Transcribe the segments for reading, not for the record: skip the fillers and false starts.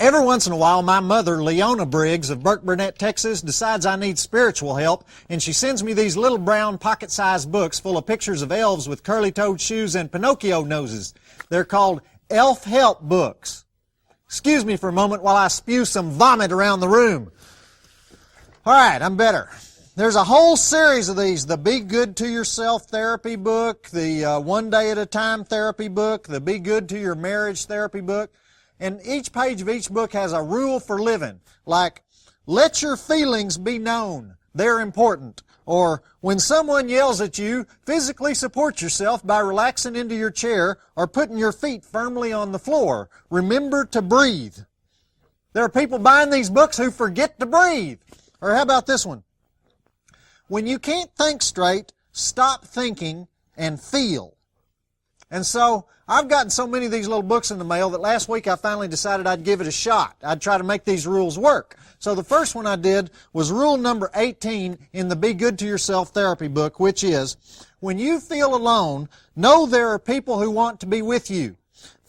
Every once in a while, my mother, Leona Briggs of Burke Burnett, Texas, decides I need spiritual help, and she sends me these little brown pocket-sized books full of pictures of elves with curly-toed shoes and Pinocchio noses. They're called Elf Help books. Excuse me for a moment while I spew some vomit around the room. All right, I'm better. There's a whole series of these, the Be Good to Yourself therapy book, the One Day at a Time therapy book, the Be Good to Your Marriage therapy book. And each page of each book has a rule for living, like, let your feelings be known. They're important. Or, when someone yells at you, physically support yourself by relaxing into your chair or putting your feet firmly on the floor. Remember to breathe. There are people buying these books who forget to breathe. Or how about this one? When you can't think straight, stop thinking and feel. And so, I've gotten so many of these little books in the mail that last week I finally decided I'd give it a shot. I'd try to make these rules work. So the first one I did was rule number 18 in the Be Good to Yourself therapy book, which is, when you feel alone, know there are people who want to be with you.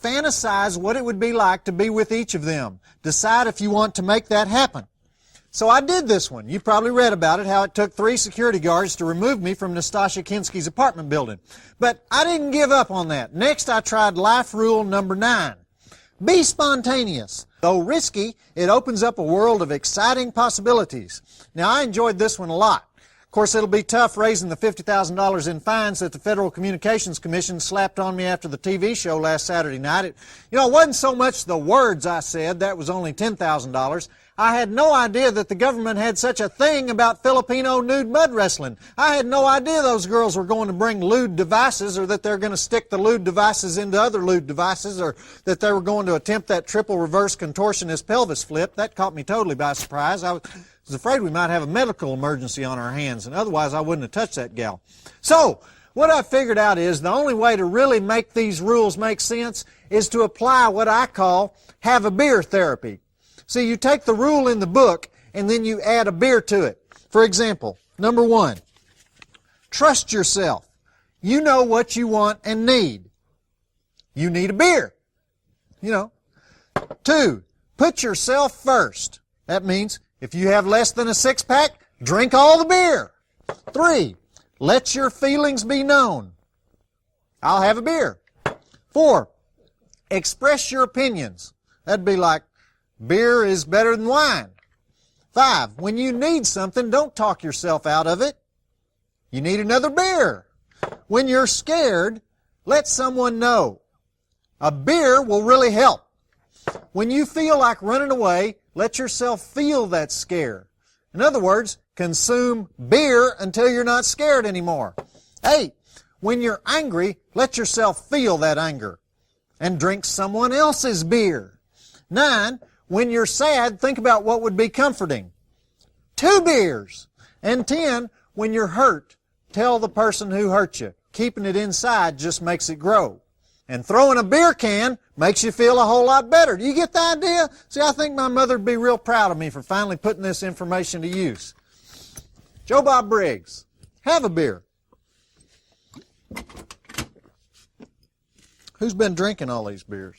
Fantasize what it would be like to be with each of them. Decide if you want to make that happen. So I did this one. You probably read about it, how it took 3 security guards to remove me from Nastasha Kinski's apartment building. But I didn't give up on that. Next, I tried life rule number 9. Be spontaneous. Though risky, it opens up a world of exciting possibilities. Now, I enjoyed this one a lot. Of course, it'll be tough raising the $50,000 in fines that the Federal Communications Commission slapped on me after the TV show last Saturday night. It wasn't so much the words I said. That was only $10,000. I had no idea that the government had such a thing about Filipino nude mud wrestling. I had no idea those girls were going to bring lewd devices, or that they're going to stick the lewd devices into other lewd devices, or that they were going to attempt that triple reverse contortionist pelvis flip. That caught me totally by surprise. I was afraid we might have a medical emergency on our hands, and otherwise I wouldn't have touched that gal. So, what I figured out is the only way to really make these rules make sense is to apply what I call have a beer therapy. See, you take the rule in the book and then you add a beer to it. For example, number 1, trust yourself. You know what you want and need. You need a beer. 2, put yourself first. That means if you have less than a 6-pack, drink all the beer. 3, let your feelings be known. I'll have a beer. 4, express your opinions. That'd be like, beer is better than wine. 5, when you need something, don't talk yourself out of it. You need another beer. When you're scared, let someone know. A beer will really help. When you feel like running away, let yourself feel that scare. In other words, consume beer until you're not scared anymore. 8, when you're angry, let yourself feel that anger and drink someone else's beer. 9, when you're sad, think about what would be comforting. 2 beers. And 10, when you're hurt, tell the person who hurt you. Keeping it inside just makes it grow. And throwing a beer can makes you feel a whole lot better. Do you get the idea? See, I think my mother would be real proud of me for finally putting this information to use. Joe Bob Briggs, have a beer. Who's been drinking all these beers?